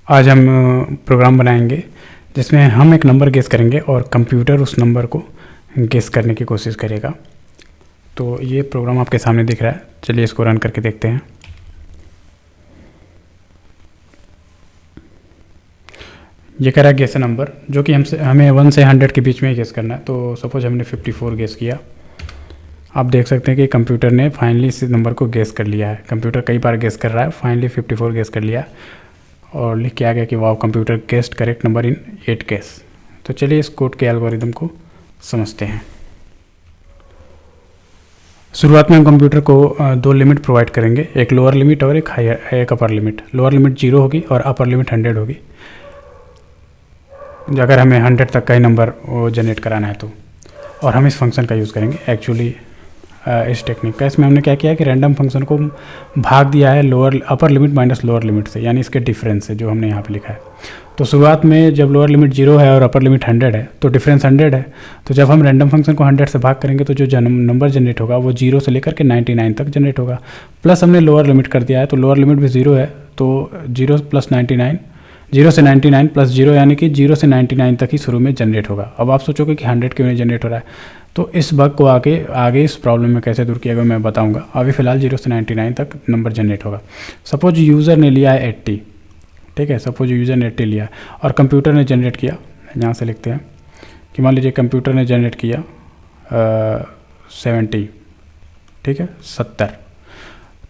आज हम प्रोग्राम बनाएंगे जिसमें हम एक नंबर गेस करेंगे और कंप्यूटर उस नंबर को गेस करने की कोशिश करेगा। तो ये प्रोग्राम आपके सामने दिख रहा है, चलिए इसको रन करके देखते हैं। ये कह रहा है गेस अ नंबर, जो कि हमें 1 से 100 के बीच में ही गेस करना है। तो सपोज हमने 54 गेस किया। आप देख सकते हैं कि कंप्यूटर ने फाइनली इस नंबर को गेस कर लिया है। कंप्यूटर कई बार गेस कर रहा है, फाइनली 54 गेस कर लिया और लिख के आ गया कि वाह computer guessed correct number in 8 guess. तो चलिए इस कोड के एल्गोरिदम को समझते हैं। शुरुआत में हम कंप्यूटर को दो लिमिट प्रोवाइड करेंगे, एक लोअर लिमिट और एक अपर लिमिट। लोअर लिमिट 0 होगी और अपर लिमिट 100 होगी, अगर हमें 100 तक का ही नंबर जनरेट कराना है तो। और हम इस फंक्शन का यूज़ करेंगे एक्चुअली इस टेक्निक का। इसमें हमने क्या किया है कि रैंडम फंक्शन को भाग दिया है upper limit minus lower limit से, यानी इसके डिफरेंस से जो हमने यहाँ पे लिखा है। तो शुरुआत में जब लोअर लिमिट 0 है और अपर लिमिट 100 है तो डिफरेंस 100 है। तो जब हम रैंडम फंक्शन को 100 से भाग करेंगे तो जो नंबर जनरेट होगा वो 0 से लेकर के 99 तक जनरेट होगा। प्लस हमने लोअर लिमिट कर दिया है, तो लोअर लिमिट भी 0 है, तो 0 प्लस 99, 0 से 99 प्लस 0 यानी कि 0 से 99 तक ही शुरू में जनरेट होगा। अब आप सोचोगे कि 100 क्यों नहीं जनरेट हो रहा है, तो इस बग को आगे इस प्रॉब्लम में कैसे दूर किया गया मैं बताऊंगा। अभी फ़िलहाल 0 से 99 तक नंबर जनरेट होगा। सपोज यूज़र ने लिया है 80, ठीक है, सपोज यूज़र ने 80 लिया और कंप्यूटर ने जनरेट किया, यहाँ से लिखते हैं कि मान लीजिए कंप्यूटर ने जनरेट किया 70, ठीक है, 70।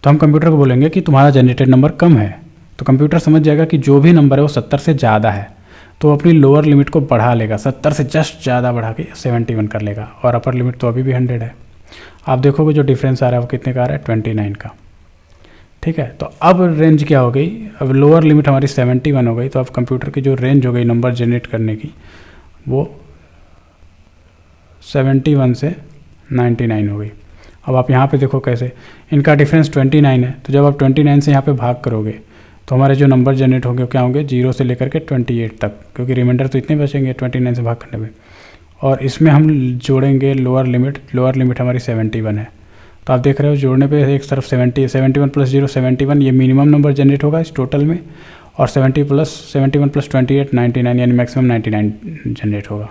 तो हम कंप्यूटर को बोलेंगे कि तुम्हारा जनरेटेड नंबर कम है। तो कंप्यूटर समझ जाएगा कि जो भी नंबर है वो 70 से ज़्यादा है, तो अपनी लोअर लिमिट को बढ़ा लेगा, 70 से जस्ट ज़्यादा बढ़ा के 71 कर लेगा। और अपर लिमिट तो अभी भी 100 है। आप देखोगे जो डिफरेंस आ रहा है वो कितने का आ रहा है, 29 का, ठीक है। तो अब रेंज क्या हो गई, अब लोअर लिमिट हमारी 71 हो गई, तो अब कंप्यूटर की जो रेंज हो गई नंबर जनरेट करने की वो 71 से 99 हो गई। अब आप यहाँ पे देखो कैसे इनका डिफरेंस 29 है, तो जब आप 29 से यहाँ पे भाग करोगे तो हमारे जो नंबर जनरेट होंगे क्या होंगे, 0 से लेकर के 28 तक, क्योंकि रिमाइंडर तो इतने बचेंगे 29 से भाग करने में। और इसमें हम जोड़ेंगे लोअर लिमिट हमारी 71 है। तो आप देख रहे हो जोड़ने पे एक तरफ 71 प्लस 0 71, ये मिनिमम नंबर जनरेट होगा इस टोटल में, और 71 प्लस 28 99, यानी मैक्सिमम 99 जनरेट होगा,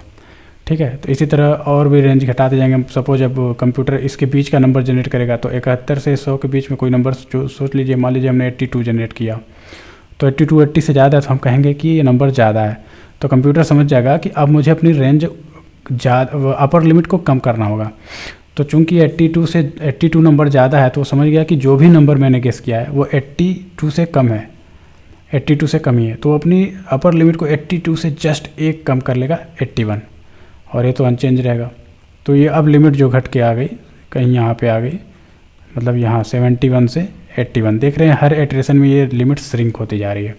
ठीक है। तो इसी तरह और भी रेंज घटाते जाएंगे। सपोज अब कंप्यूटर इसके बीच का नंबर जनरेट करेगा, तो 71 से 100 के बीच में कोई नंबर जो सोच लीजिए, मान लीजिए हमने 82 जनरेट किया, तो 80 से ज़्यादा है तो हम कहेंगे कि ये नंबर ज़्यादा है। तो कंप्यूटर समझ जाएगा कि अब मुझे अपनी रेंज ज़्यादा अपर लिमिट को कम करना होगा। तो चूंकि 82 नंबर ज़्यादा है तो वो समझ गया कि जो भी नंबर मैंने गेस किया है वो 82 से कम है, 82 से कम ही है, तो अपनी अपर लिमिट को 82 से जस्ट एक कम कर लेगा 81, और ये तो अनचेंज रहेगा। तो ये अब लिमिट जो घट के आ गई कहीं यहाँ पे आ गई, मतलब यहाँ 71 से 81, देख रहे हैं हर इटरेशन में ये लिमिट श्रिंक होती जा रही है।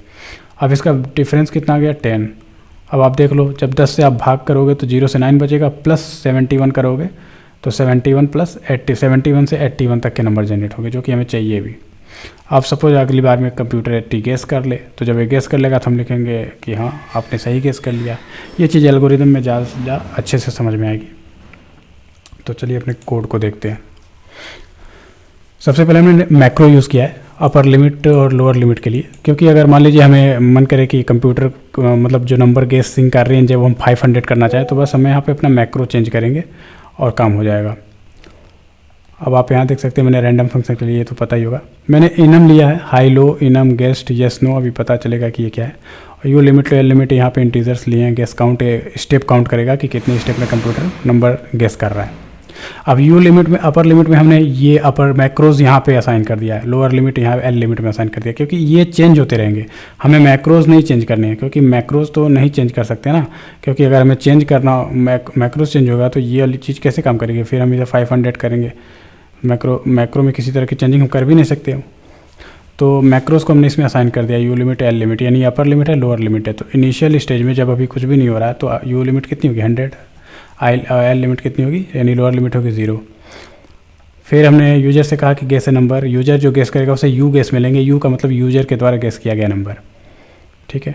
अब इसका डिफरेंस कितना आ गया, 10। अब आप देख लो जब 10 से आप भाग करोगे तो 0 से 9 बचेगा, प्लस 71 करोगे तो 71 प्लस 80, 71 से 81 तक के नंबर जनरेट होंगे, जो कि हमें चाहिए भी। आप सपोज अगली बार में कंप्यूटर 80 गेस कर ले, तो जब ये गेस कर लेगा तो हम लिखेंगे कि हाँ आपने सही गेस कर लिया। ये चीज़ एल्गोरिदम में ज़्यादा से ज़्यादा अच्छे से समझ में आएगी। तो चलिए अपने कोड को देखते हैं। सबसे पहले हमने मैक्रो यूज़ किया है अपर लिमिट और लोअर लिमिट के लिए, क्योंकि अगर मान लीजिए हमें मन करे कि कंप्यूटर मतलब जो नंबर गेसिंग का रेंज है वो हम 500 करना चाहें, तो बस हमें यहाँ पे अपना मैक्रो चेंज करेंगे और काम हो जाएगा। अब आप यहाँ देख सकते हैं मैंने रैंडम फंक्शन के लिए तो पता ही होगा, मैंने इनम लिया है, high low enum guessed yes no, अभी पता चलेगा कि ये क्या है। और यू लिमिट एल लिमिट यहाँ पे इंटीजर्स लिए हैं, गेस काउंट स्टेप काउंट करेगा कि कितने स्टेप में कंप्यूटर नंबर गेस कर रहा है। अब यू लिमिट में अपर लिमिट में हमने ये अपर मैक्रोज यहाँ पे असाइन कर दिया है, लोअर लिमिट यहाँ एल लिमिट में असाइन कर दिया, क्योंकि ये चेंज होते रहेंगे। हमें मैक्रोज नहीं चेंज करने हैं, क्योंकि मैक्रोज तो नहीं चेंज कर सकते ना, क्योंकि अगर हमें चेंज करना मैक्रोज चेंज होगा तो ये वाली चीज़ कैसे काम करेगी, फिर हम इधर 500 करेंगे। मैक्रो में किसी तरह की चेंजिंग हम कर भी नहीं सकते हो। तो मैक्रोज को हमने इसमें असाइन कर दिया यू लिमिट एल लिमिट, यानी अपर लिमिट है लोअर लिमिट है। तो इनिशियल स्टेज में जब अभी कुछ भी नहीं हो रहा है तो यू लिमिट कितनी होगी 100, एल लिमिट कितनी होगी यानी लोअर लिमिट होगी 0। फिर हमने यूजर से कहा कि गेस ए नंबर, यूजर जो गेस करेगा उसे यू गेस मिलेंगे, यू का मतलब यूजर के द्वारा गेस किया गया नंबर, ठीक है।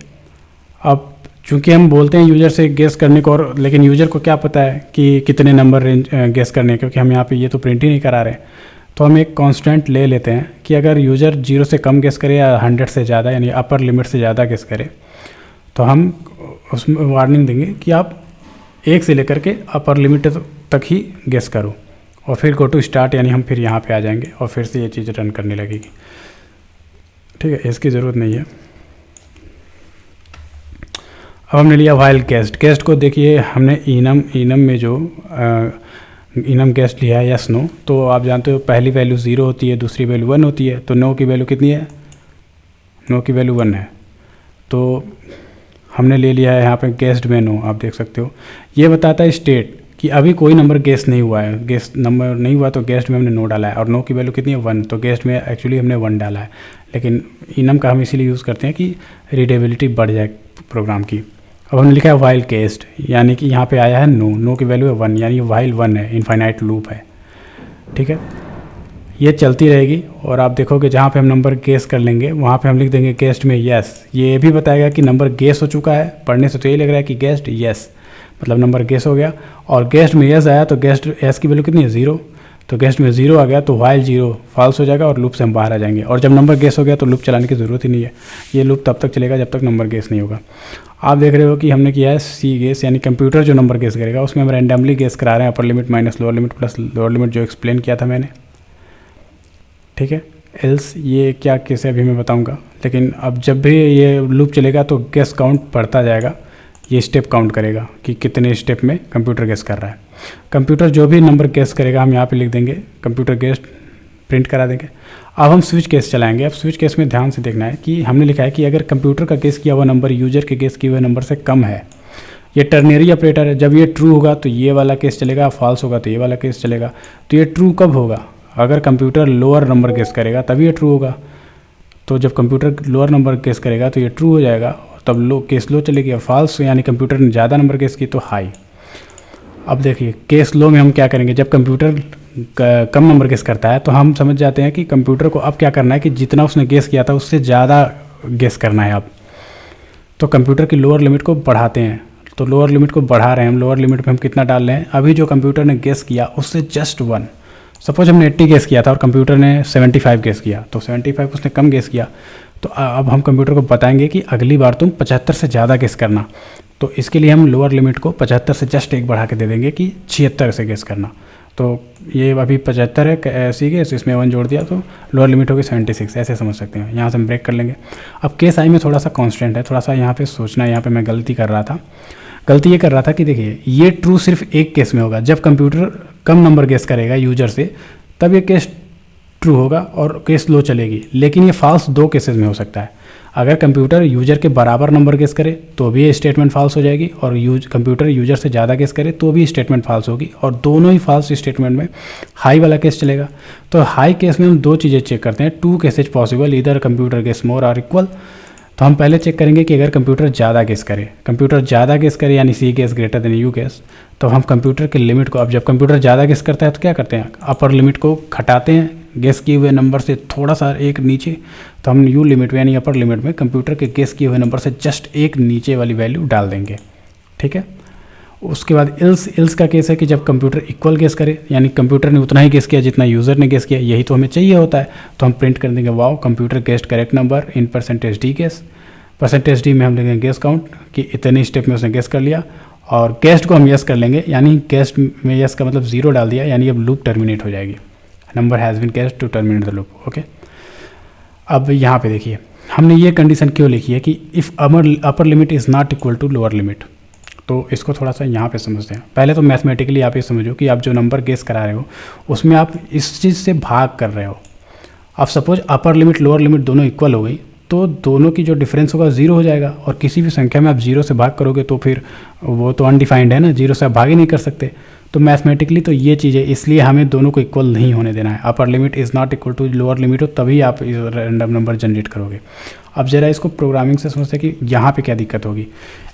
अब चूंकि हम बोलते हैं यूजर से गेस करने को, और लेकिन यूजर को क्या पता है कि कितने नंबर रेंज गेस करने हैं, क्योंकि हम यहाँ पे ये तो प्रिंट ही नहीं करा रहे हैं। तो हम एक कांस्टेंट ले लेते हैं कि अगर यूज़र 0 से कम गेस करे या 100 से ज़्यादा यानी अपर लिमिट से ज़्यादा गेस करे तो हम उसमें वार्निंग देंगे कि आप 1 से लेकर के अपर लिमिट तक ही गेस करो, और फिर गो टू स्टार्ट यानी हम फिर यहाँ पे आ जाएंगे और फिर से ये चीज़ रन करने लगेगी। ठीक है, इसकी ज़रूरत नहीं है। अब हमने लिया वाइल गेस्ट को देखिए हमने इनम में जो इनम गेस्ट लिया है यस नो, तो आप जानते हो पहली वैल्यू 0 होती है, दूसरी वैल्यू 1 होती है, तो नो की वैल्यू कितनी है, नो की वैल्यू 1 है। तो हमने ले लिया है यहाँ पे गेस्ट में नो, आप देख सकते हो ये बताता है स्टेट कि अभी कोई नंबर गेस्ट नहीं हुआ है, गेस्ट नंबर नहीं हुआ तो गेस्ट में हमने नो डाला है, और नो की वैल्यू कितनी है 1, तो गेस्ट में एक्चुअली हमने 1 डाला है, लेकिन इनम का हम इसीलिए यूज़ करते हैं कि रीडेबिलिटी बढ़ जाए प्रोग्राम की। अब हमने लिखा है वाइल गेस्ट, यानी कि यहाँ पे आया है नो की वैल्यू है 1, यानी वाइल 1 है, इनफाइनाइट लूप है। ठीक है, ये चलती रहेगी और आप देखोगे जहाँ पे हम नंबर गेस कर लेंगे वहाँ पे हम लिख देंगे गेस्ट में यस, ये भी बताएगा कि नंबर गेस हो चुका है, पढ़ने से तो ये लग रहा है कि गेस्ट यस मतलब नंबर गेस हो गया, और गेस्ट में यस आया तो गेस्ट यस की वैल्यू कितनी है 0, तो गेस्ट में 0 आ गया तो वाइल 0 फॉल्स हो जाएगा और लूप से हम बाहर आ जाएंगे, और जब नंबर गेस हो गया तो लूप चलाने की ज़रूरत ही नहीं है, ये लूप तब तक चलेगा जब तक नंबर गेस नहीं होगा। आप देख रहे हो कि हमने किया है सी गेस, यानी कंप्यूटर जो नंबर गेस करेगा उसमें हम रैंडमली गेस करा रहे हैं, upper limit minus lower limit plus lower limit जो एक्सप्लेन किया था मैंने। ठीक है, एल्स ये क्या केस है अभी मैं बताऊंगा, लेकिन अब जब भी ये लूप चलेगा तो गेस काउंट बढ़ता जाएगा, ये स्टेप काउंट करेगा कि कितने स्टेप में कंप्यूटर गेस कर रहा है। कंप्यूटर जो भी नंबर गेस करेगा हम यहाँ पे लिख देंगे कंप्यूटर गेस, प्रिंट करा देंगे। अब हम स्विच केस चलाएंगे। अब स्विच केस में ध्यान से देखना है कि हमने लिखा है कि अगर कंप्यूटर का गेस किया हुआ नंबर यूजर के गेस किए हुए नंबर से कम है, ये टर्नरी ऑपरेटर है, जब ये ट्रू होगा तो ये वाला केस चलेगा, फॉल्स होगा तो ये वाला केस चलेगा। तो ये ट्रू कब होगा, अगर कंप्यूटर लोअर नंबर गेस करेगा तभी ये ट्रू होगा, तो जब कंप्यूटर लोअर नंबर गेस करेगा तो ये ट्रू हो जाएगा, तब लो केस लो चलेगी। और फॉल्स यानी कंप्यूटर ने ज़्यादा नंबर गेस की तो हाई। अब देखिए केस लो में हम क्या करेंगे, जब कंप्यूटर कम नंबर गेस करता है तो हम समझ जाते हैं कि कंप्यूटर को अब क्या करना है कि जितना उसने गेस किया था उससे ज़्यादा गेस करना है अब, तो कंप्यूटर की लोअर लिमिट को बढ़ाते हैं। तो लोअर लिमिट को बढ़ा रहे हैं हम, लोअर लिमिट में हम कितना डाल रहे हैं, अभी जो कंप्यूटर ने गेस किया उससे जस्ट 1। सपोज हमने 80 गेस किया था और कंप्यूटर ने 75 गेस किया, तो 75 उसने कम गेस किया, तो अब हम कंप्यूटर को बताएंगे कि अगली बार तुम 75 से ज़्यादा गेस करना। तो इसके लिए हम लोअर लिमिट को 75 से जस्ट 1 बढ़ा के दे देंगे कि 76 से गेस करना। तो ये अभी 75 है सी गेस, इसमें 1 जोड़ दिया तो लोअर लिमिट होगी 76, ऐसे समझ सकते हैं। यहाँ से हम ब्रेक कर लेंगे। अब केस आई में थोड़ा सा कॉन्स्टेंट है, थोड़ा सा यहाँ पे सोचना है, यहाँ पे मैं गलती कर रहा था। गलती ये कर रहा था कि देखिए ये ट्रू सिर्फ एक केस में होगा, जब कंप्यूटर कम नंबर गेस करेगा यूजर से तब ये केस ट्रू होगा और केस लो चलेगी, लेकिन ये फॉल्स 2 केसेस में हो सकता है। अगर कंप्यूटर यूजर के बराबर नंबर गेस करे तो भी ये स्टेटमेंट फॉल्स हो जाएगी, और कंप्यूटर यूजर से ज़्यादा गेस करे तो भी स्टेटमेंट फॉल्स होगी, और दोनों ही फॉल्स स्टेटमेंट में हाई वाला केस चलेगा। तो हाई केस में हम 2 चीज़ें चेक करते हैं, 2 केसेज पॉसिबल, इधर कंप्यूटर गेस मोर और इक्वल। तो हम पहले चेक करेंगे कि अगर कंप्यूटर ज़्यादा गेस करे, कंप्यूटर ज़्यादा गेस करे यानी C guess greater than U guess, तो हम कंप्यूटर के लिमिट को, अब जब कंप्यूटर ज़्यादा गेस करता है तो क्या करते हैं, अपर लिमिट को घटाते हैं गेस किए हुए नंबर से थोड़ा सा एक नीचे, तो हम यू लिमिट में यानी अपर लिमिट में कंप्यूटर के गेस किए हुए नंबर से जस्ट एक नीचे वाली वैल्यू डाल देंगे। ठीक है, उसके बाद इल्स का केस है कि जब कंप्यूटर इक्वल गेस करे, यानी कंप्यूटर ने उतना ही गेस किया जितना यूज़र ने गेस किया, यही तो हमें चाहिए होता है, तो हम प्रिंट कर देंगे wow computer guessed correct number in percentage d guess. Percentage d में हम लेंगे गेस काउंट कि इतने स्टेप में उसने गेस कर लिया, और गेस्ट को हम यस कर लेंगे, यानी गेस्ट में यस का मतलब 0 डाल दिया, यानी अब लूप टर्मिनेट हो जाएगी, number has been guessed to terminate the loop. Okay, अब यहाँ पे देखिए हमने ये कंडीशन क्यों लिखी है कि if upper limit is not equal to lower limit, तो इसको थोड़ा सा यहाँ पे समझते हैं। पहले तो मैथमेटिकली आप ये समझो कि आप जो नंबर गेस करा रहे हो उसमें आप इस चीज़ से भाग कर रहे हो। अब suppose upper limit lower limit दोनों इक्वल हो गई तो दोनों की जो डिफरेंस होगा 0 हो जाएगा, और किसी भी संख्या में आप 0 से भाग करोगे तो फिर वो तो अनडिफाइंड है ना, 0 से आप भाग ही नहीं कर सकते। तो मैथमेटिकली तो ये चीज़ है, इसलिए हमें दोनों को इक्वल नहीं होने देना है। Upper limit is not equal to lower limit हो तभी आप रैंडम नंबर जनरेट करोगे। अब जरा इसको प्रोग्रामिंग से समझते हैं कि यहाँ पे क्या दिक्कत होगी।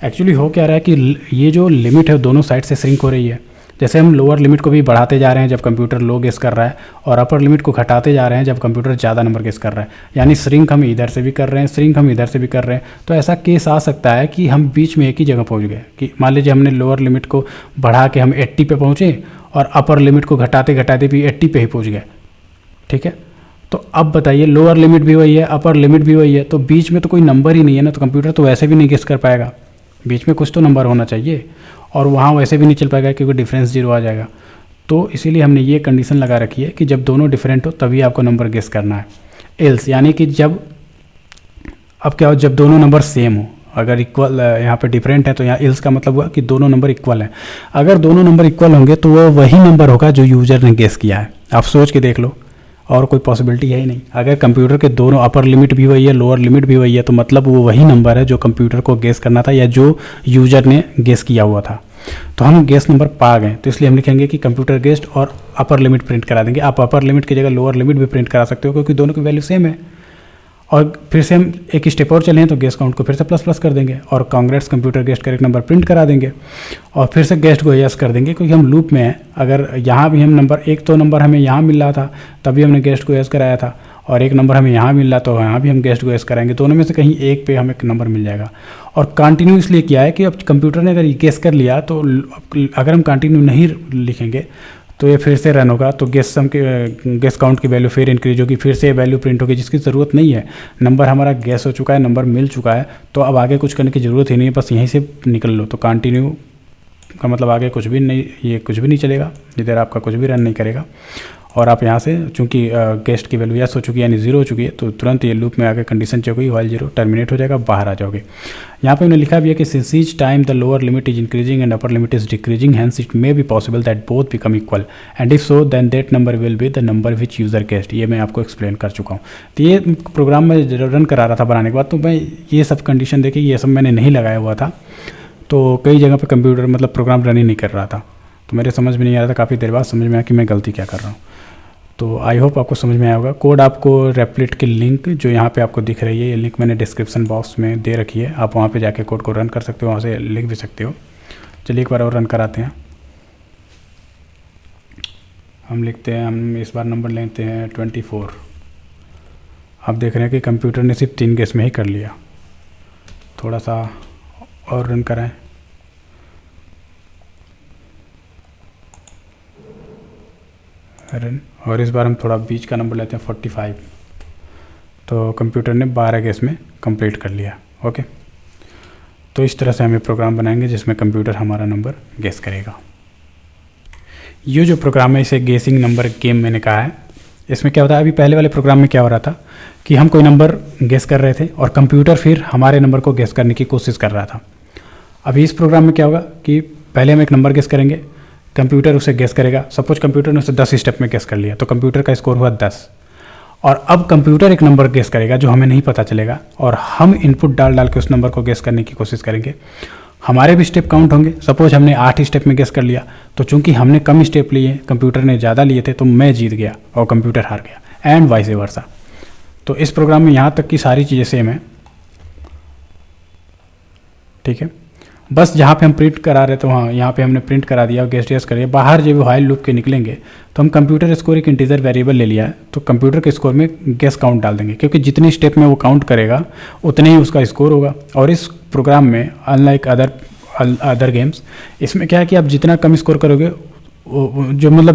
एक्चुअली हो क्या रहा है कि ये जो लिमिट है दोनों साइड से श्रिंक हो रही है। जैसे हम लोअर लिमिट को भी बढ़ाते जा रहे हैं जब कंप्यूटर लो गेस कर रहा है, और अपर लिमिट को घटाते जा रहे हैं जब कंप्यूटर ज़्यादा नंबर गेस कर रहा है, यानी श्रिंक हम इधर से भी कर रहे हैं, श्रिंक हम इधर से भी कर रहे हैं। तो ऐसा केस आ सकता है कि हम बीच में एक ही जगह पहुंच गए, कि मान लीजिए हमने लोअर लिमिट को बढ़ा के हम 80 पे पहुँचे और अपर लिमिट को घटाते घटाते भी 80 पे ही पहुँच गए, ठीक है। तो अब बताइए, लोअर लिमिट भी वही है, अपर लिमिट भी वही है, तो बीच में तो कोई नंबर ही नहीं है ना, तो कंप्यूटर तो वैसे भी नहीं गेस कर पाएगा, बीच में कुछ तो नंबर होना चाहिए, और वहाँ वैसे भी नहीं चल पाएगा क्योंकि डिफरेंस 0 आ जाएगा। तो इसीलिए हमने ये कंडीशन लगा रखी है कि जब दोनों डिफरेंट हो तभी आपको नंबर गेस करना है। एल्स यानी कि जब, अब क्या हो, जब दोनों नंबर सेम हो, अगर इक्वल यहाँ पे डिफरेंट है तो यहाँ एल्स का मतलब हुआ कि दोनों नंबर इक्वल हैं। अगर दोनों नंबर इक्वल होंगे तो वो वही नंबर होगा जो यूजर ने गेस किया है। आप सोच के देख लो, और कोई पॉसिबिलिटी है ही नहीं। अगर कंप्यूटर के दोनों अपर लिमिट भी वही है, लोअर लिमिट भी वही है, तो मतलब वो वही नंबर है जो कंप्यूटर को गेस करना था या जो यूजर ने गेस किया हुआ था। तो हम गेस नंबर पा गए, तो इसलिए हम लिखेंगे कि कंप्यूटर गेस्ड और अपर लिमिट प्रिंट करा देंगे। आप अपर लिमिट की जगह लोअर लिमिट भी प्रिंट करा सकते हो क्योंकि दोनों की वैल्यू सेम है। और फिर से हम एक स्टेप और चले हैं तो गेस्ट काउंट को फिर से प्लस प्लस कर देंगे और congrats computer guessed correct number print करा देंगे और फिर से गेस्ट को यस कर देंगे क्योंकि हम लूप में हैं। अगर यहाँ भी हम नंबर, एक तो नंबर हमें यहाँ मिल रहा था तभी हमने गेस्ट को यस कराया था, और एक नंबर हमें यहाँ मिल रहा तो यहाँ भी हम गेस्ट को यस कराएंगे, दोनों में से कहीं एक पे हमें नंबर मिल जाएगा। और कंटिन्यू इसलिए किया है कि अब कंप्यूटर ने अगर ये गेस कर लिया तो अगर हम कंटिन्यू नहीं लिखेंगे तो ये फिर से रन होगा, तो गेस सम के गेस काउंट की वैल्यू फिर इंक्रीज होगी, फिर से ये वैल्यू प्रिंट होगी जिसकी ज़रूरत नहीं है। नंबर हमारा गेस हो चुका है, नंबर मिल चुका है, तो अब आगे कुछ करने की ज़रूरत ही नहीं है, बस यहीं से निकल लो। तो कंटिन्यू का मतलब आगे कुछ भी नहीं, ये कुछ भी नहीं चलेगा, इधर आपका कुछ भी रन नहीं करेगा। और आप यहाँ से चूंकि गेस्ट की वैल्यू यस हो चुकी है यानी 0 हो चुकी है, तो तुरंत ये लूप में आगे कंडीशन चेक हुई, व्हाइल 0 टर्मिनेट हो जाएगा, बाहर आ जाओगे। यहाँ पे उन्होंने लिखा भी है कि since each time the lower limit is increasing and upper limit is decreasing, hence it may be possible that both become equal and if so then that number will be the number which user guessed. ये मैं आपको explain कर चुका हूँ। तो ये programme में run करा रहा था बनाने के बाद, तो मैं ये सब कंडीशन देखी, ये सब मैंने नहीं लगाया हुआ था, तो कई जगह पर कंप्यूटर मतलब प्रोग्राम रन ही नहीं कर रहा था, तो मेरे समझ में नहीं आ रहा था। काफ़ी देर बाद समझ में आया कि मैं गलती क्या कर रहा हूँ। तो आई होप आपको समझ में आया होगा। कोड आपको रेप्लिट की लिंक जो यहाँ पे आपको दिख रही है, ये लिंक मैंने डिस्क्रिप्शन बॉक्स में दे रखी है, आप वहाँ पे जाके कोड को रन कर सकते हो, वहाँ से लिख भी सकते हो। चलिए एक बार और रन कराते हैं। हम लिखते हैं, हम इस बार नंबर लेते हैं 24। आप देख रहे हैं कि कंप्यूटर ने सिर्फ 3 गेस में ही कर लिया। थोड़ा सा और रन कराएं। रन, और इस बार हम थोड़ा बीच का नंबर लेते हैं 45। तो कंप्यूटर ने 12 गेस में कंप्लीट कर लिया। ओके, तो इस तरह से हमें प्रोग्राम बनाएंगे जिसमें कंप्यूटर हमारा नंबर गेस करेगा। ये जो प्रोग्राम है इसे गेसिंग नंबर गेम मैंने कहा है। इसमें क्या होता है, अभी पहले वाले प्रोग्राम में क्या हो रहा था कि हम कोई नंबर गेस कर रहे थे और कंप्यूटर फिर हमारे नंबर को गेस करने की कोशिश कर रहा था। अभी इस प्रोग्राम में क्या होगा कि पहले हम एक नंबर गेस करेंगे, कंप्यूटर उसे गेस करेगा। सपोज कंप्यूटर ने उसे 10 स्टेप में गेस कर लिया, तो कंप्यूटर का स्कोर हुआ 10। और अब कंप्यूटर एक नंबर गेस करेगा जो हमें नहीं पता चलेगा, और हम इनपुट डाल डाल के उस नंबर को गेस करने की कोशिश करेंगे। हमारे भी स्टेप काउंट होंगे। सपोज हमने 8 स्टेप में गेस कर लिया, तो चूंकि हमने कम स्टेप लिए, कंप्यूटर ने ज़्यादा लिए थे, तो मैं जीत गया और कंप्यूटर हार गया, एंड वाइस वर्सा। तो इस प्रोग्राम में यहाँ तक की सारी चीज़ें सेम है, ठीक है। बस जहाँ पे हम प्रिंट करा रहे थे वहाँ यहाँ पे हमने प्रिंट करा दिया और गेस्ट यस करिए। बाहर जब व्हाइल लूप के निकलेंगे तो हम कंप्यूटर स्कोर एक इंटीजर वेरिएबल ले लिया है, तो कंप्यूटर के स्कोर में गेस काउंट डाल देंगे, क्योंकि जितने स्टेप में वो काउंट करेगा उतने ही उसका स्कोर होगा। और इस प्रोग्राम में अनलाइक अदर गेम्स, इसमें क्या है कि आप जितना कम स्कोर करोगे,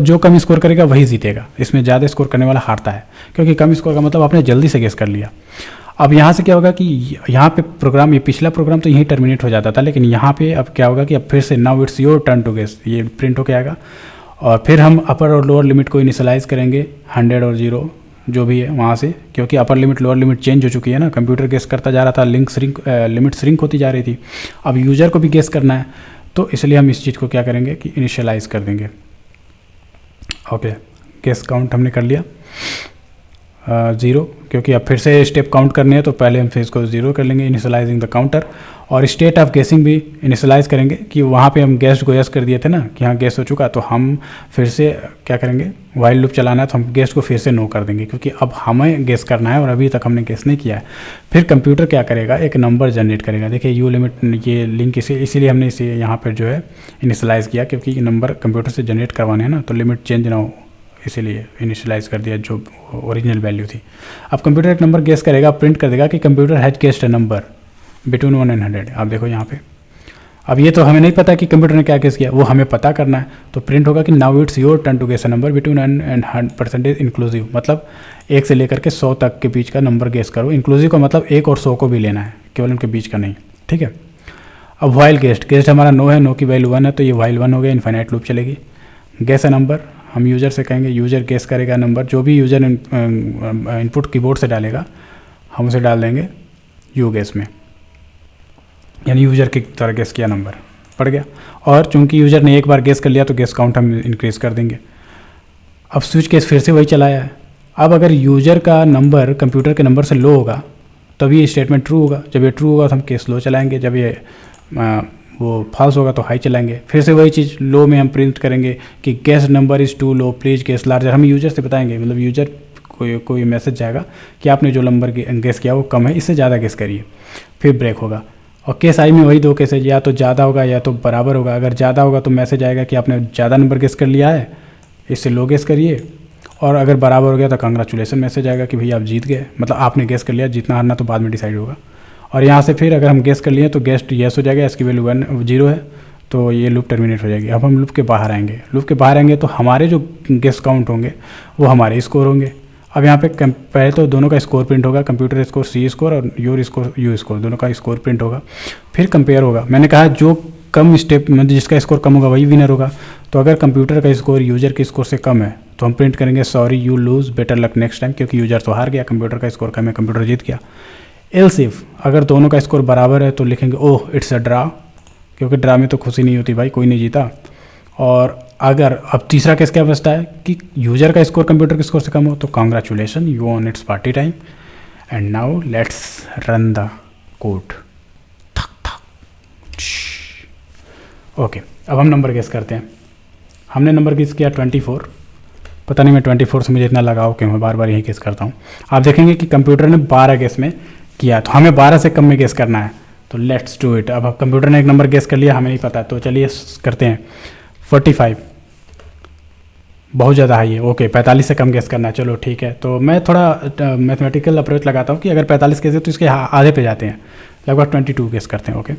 जो कम स्कोर करेगा वही जीतेगा। इसमें ज़्यादा स्कोर करने वाला हारता है, क्योंकि कम स्कोर का मतलब आपने जल्दी से गेस कर लिया। अब यहाँ से क्या होगा कि यहाँ पे प्रोग्राम, ये पिछला प्रोग्राम तो यहीं टर्मिनेट हो जाता था, लेकिन यहाँ पे अब क्या होगा कि अब फिर से now it's your turn to guess, ये प्रिंट होके आएगा। और फिर हम अपर और लोअर लिमिट को इनिशियलाइज करेंगे 100 और 0 जो भी है वहाँ से, क्योंकि upper limit lower limit change हो चुकी है ना, कंप्यूटर गेस करता जा रहा था, लिमिट श्रिंक होती जा रही थी, अब यूज़र को भी गेस करना है, तो इसलिए हम इस चीज़ को क्या करेंगे कि इनिशियलाइज कर देंगे। ओके, गेस काउंट हमने कर लिया 0, क्योंकि अब फिर से स्टेप काउंट करने हैं, तो पहले हम फिर इसको 0 कर लेंगे, इनिशियलाइजिंग द काउंटर। और स्टेट ऑफ गेसिंग भी इनिशियलाइज करेंगे, कि वहाँ पे हम गेस्ट को यस कर दिए थे ना कि हाँ गेस हो चुका, तो हम फिर से क्या करेंगे, व्हाइल लूप चलाना है, तो हम गेस्ट को फिर से नो कर देंगे, क्योंकि अब हमें गेस करना है और अभी तक हमने गेस नहीं किया है। फिर कंप्यूटर क्या करेगा, एक नंबर जनरेट करेगा। देखिए यू लिमिट, ये लिंक इसीलिए हमने इसे यहाँ पर जो है इनिशियलाइज़ किया, क्योंकि ये नंबर कंप्यूटर से जनरेट करवाने हैं ना, तो लिमिट चेंज ना हो, इसीलिए इनिशियलाइज़ कर दिया जो ओरिजिनल वैल्यू थी। अब कंप्यूटर एक नंबर गेस करेगा, प्रिंट कर देगा कि computer has guessed a number between 1 and 100। आप देखो यहाँ पे, अब ये तो हमें नहीं पता कि कंप्यूटर ने क्या केस किया, वो हमें पता करना है। तो प्रिंट होगा कि now it's your turn to guess a number between and 100% inclusive, मतलब 1 से लेकर के 100 तक के बीच का नंबर गेस करो। इंक्लूसिव का मतलब 1 और 100 को भी लेना है, केवल उनके बीच का नहीं, ठीक है। अब वाइल गेस्ट हमारा नो है, नो की वैल्यू 1 है, तो ये वाइल 1 हो गया, इन्फाइनाइट लूप चलेगी। गेस अ नंबर, हम यूज़र से कहेंगे, यूज़र गेस करेगा नंबर, जो भी यूज़र इनपुट कीबोर्ड से डालेगा हम उसे डाल देंगे यू गेस में, यानी यूज़र की तरह गेस किया नंबर पड़ गया। और चूंकि यूज़र ने एक बार गेस कर लिया तो गेस काउंट हम इंक्रीज़ कर देंगे। अब स्विच केस फिर से वही चलाया है। अब अगर यूज़र का नंबर कंप्यूटर के नंबर से लो होगा तभी ये स्टेटमेंट ट्रू होगा, जब ये ट्रू होगा तो हम केस लो चलाएंगे, जब ये वो फॉल्स होगा तो हाई चलाएंगे। फिर से वही चीज़, लो में हम प्रिंट करेंगे कि guess number is too low please guess larger, हम यूज़र से बताएंगे, मतलब यूज़र कोई मैसेज जाएगा कि आपने जो नंबर गेस किया वो कम है, इससे ज़्यादा गेस करिए, फिर ब्रेक होगा। और केस आई में वही 2 केसेज, या तो ज़्यादा होगा या तो बराबर होगा। अगर ज़्यादा होगा तो मैसेज आएगा कि आपने ज़्यादा नंबर गेस कर लिया है, इससे लो गेस करिए। और अगर बराबर हो गया तो कंग्रेचुलेसन मैसेज आएगा कि भैया आप जीत गए, मतलब आपने गेस कर लिया, जीतना हारना तो बाद में डिसाइड होगा। और यहाँ से फिर अगर हम गेस कर लिए तो गेस्ट येस हो जाएगा, इसकी वैल्यू 0 है, तो ये लूप टर्मिनेट हो जाएगी। अब हम लूप के बाहर आएंगे, लूप के बाहर आएंगे तो हमारे जो गेस काउंट होंगे वो हमारे स्कोर होंगे। अब यहाँ पे पहले तो दोनों का स्कोर प्रिंट होगा, कंप्यूटर स्कोर सी स्कोर और योर स्कोर यू स्कोर, दोनों का स्कोर प्रिंट होगा। फिर कंपेयर होगा, मैंने कहा जो कम स्टेप मतलब जिसका स्कोर कम होगा वही विनर होगा। तो अगर कंप्यूटर का स्कोर यूज़र के स्कोर से कम है तो हम प्रिंट करेंगे sorry you lose better luck next time, क्योंकि यूज़र तो हार गया, कंप्यूटर का स्कोर कम है, कंप्यूटर जीत गया। एल्स इफ अगर दोनों का स्कोर बराबर है तो लिखेंगे ओह इट्स अ ड्रा, क्योंकि ड्रा में तो खुशी नहीं होती भाई, कोई नहीं जीता। और अगर अब तीसरा केस क्या बचता है कि यूज़र का स्कोर कंप्यूटर के स्कोर से कम हो तो congratulation you on it's party time. And now let's run the code. Okay, अब हम नंबर गेस करते हैं। हमने नंबर गेस किया 24, पता नहीं मैं 24 से मुझे इतना लगाव क्यों, मैं बार बार यही गेस करता हूँ। आप देखेंगे कि कंप्यूटर ने 12 गेस में किया, तो हमें 12 से कम में गेस करना है, तो लेट्स डू इट। अब कंप्यूटर ने एक नंबर गेस कर लिया, हमें नहीं पता, तो चलिए करते हैं। 45 बहुत ज़्यादा हाई है, ओके 45 से कम गेस करना है, चलो ठीक है। तो मैं थोड़ा मैथमेटिकल अप्रोच लगाता हूँ कि अगर 45 गेस है तो इसके आधे पे जाते हैं, लगभग 22 गेस करते हैं। ओके,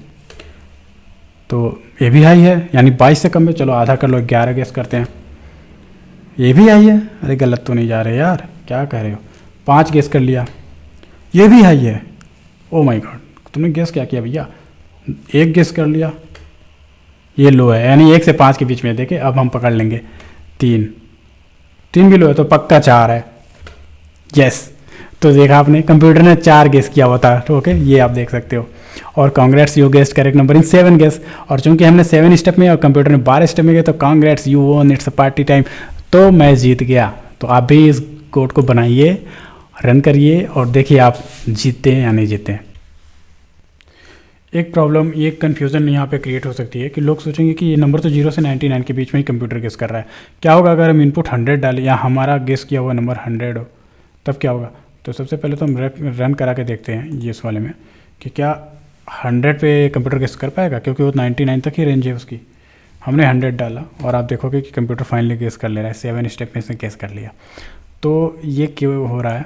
तो ये भी हाई है, यानी 22 से कम में, चलो आधा कर लो, 11 गेस करते हैं। ये भी हाई है, अरे गलत तो नहीं जा रहे यार, क्या कह रहे हो। 5 गेस कर लिया, ये भी हाई है। ओ माय गॉड, तुमने गेस क्या किया भैया, 1 गेस कर लिया, ये लो है, यानी 1 से 5 के बीच में। देखे, अब हम पकड़ लेंगे 3 भी लो है, तो पक्का 4 है। यस, तो देखा आपने, कंप्यूटर ने 4 गेस किया हुआ था। तो ओके, ये आप देख सकते हो। और congrats you guessed correct number in 7 guess. और चूंकि हमने 7 स्टेप में और कंप्यूटर ने 12 स्टेप में गए, तो congrats you von it's party time, तो मैं जीत गया। तो आप भी इस कोड को बनाइए, रन करिए और देखिए आप जीतते हैं या नहीं जीतते हैं। एक प्रॉब्लम, ये कन्फ्यूज़न यहाँ पे क्रिएट हो सकती है कि लोग सोचेंगे कि ये नंबर तो 0 से 99 के बीच में ही कंप्यूटर गेस कर रहा है, क्या होगा अगर हम इनपुट 100 डालें या हमारा गेस किया हुआ नंबर 100 हो, तब क्या होगा। तो सबसे पहले तो हम रन करा के देखते हैं ये इस वाले में कि क्या 100 पे कंप्यूटर गेस कर पाएगा, क्योंकि वो 99 तक ही रेंज है उसकी। हमने 100 डाला और आप देखोगे कि कंप्यूटर फाइनली गेस कर ले रहा है, 7 स्टेप में इसने गेस कर लिया। तो ये क्यों हो रहा है,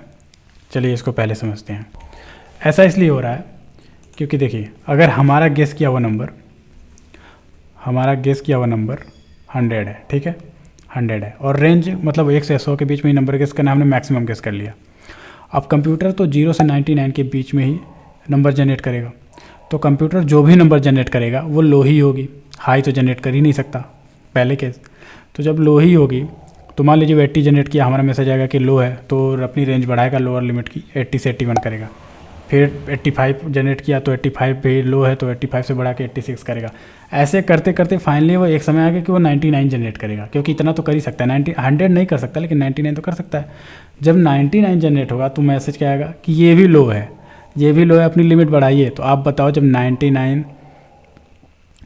चलिए इसको पहले समझते हैं। ऐसा इसलिए हो रहा है क्योंकि देखिए, अगर हमारा गेस किया हुआ नंबर 100 है, ठीक है, 100 है, और रेंज मतलब 1 से 100 के बीच में ही नंबर गेस करना, हमने मैक्सिमम गेस कर लिया। अब कंप्यूटर तो 0 से 99 के बीच में ही नंबर जनरेट करेगा, तो कंप्यूटर जो भी नंबर जनरेट करेगा वो लो ही होगी, हाई तो जनरेट कर ही नहीं सकता पहले केस। तो जब लो ही होगी तो मान लीजिए 80 जनरेट किया, हमारा मैसेज आएगा कि लो है, तो अपनी रेंज बढ़ाएगा लोअर लिमिट की, 80 से 81 करेगा। फिर 85 जनरेट किया तो 85 भी लो है, तो 85 से बढ़ा के 86 करेगा। ऐसे करते करते फाइनली वो एक समय आएगा कि वो 99 जनरेट करेगा, क्योंकि इतना तो कर ही सकता है। 100 नहीं कर सकता, लेकिन 99 तो कर सकता है। जब 99 जनरेट होगा तो मैसेज क्या आएगा कि ये भी लो है, ये भी लो है, अपनी लिमिट बढ़ाइए। तो आप बताओ, जब 99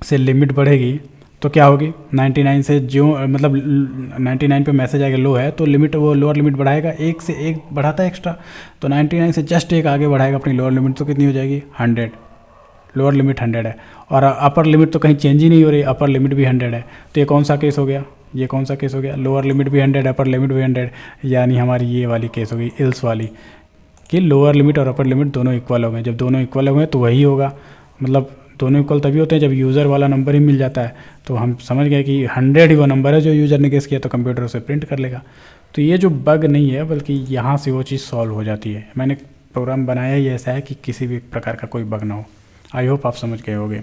से लिमिट बढ़ेगी तो क्या होगी, 99 से जो मतलब 99 पे मैसेज आएगा लो है, तो लिमिट वो लोअर लिमिट बढ़ाएगा, 1 से 1 बढ़ाता है एक्स्ट्रा, तो 99 से जस्ट 1 आगे बढ़ाएगा अपनी लोअर लिमिट, तो कितनी हो जाएगी 100। लोअर लिमिट 100 है और अपर लिमिट तो कहीं चेंज ही नहीं हो रही, अपर लिमिट भी 100 है। तो ये कौन सा केस हो गया, ये कौन सा केस हो गया, लोअर लिमिट भी 100 अपर लिमिट भी 100, यानी हमारी ये वाली केस हो गई इल्स वाली, कि लोअर लिमिट और अपर लिमिट दोनों इक्वल हो गए। जब दोनों इक्वल हो गए तो वही होगा, मतलब दोनों इक्वल तभी होते हैं जब यूज़र वाला नंबर ही मिल जाता है। तो हम समझ गए कि 100 ही वो नंबर है जो यूज़र ने गेस किया, तो कंप्यूटर उसे प्रिंट कर लेगा। तो ये जो बग नहीं है, बल्कि यहाँ से वो चीज़ सॉल्व हो जाती है। मैंने प्रोग्राम बनाया ही ऐसा है कि किसी भी प्रकार का कोई बग ना हो। आई होप आप समझ गए होगे।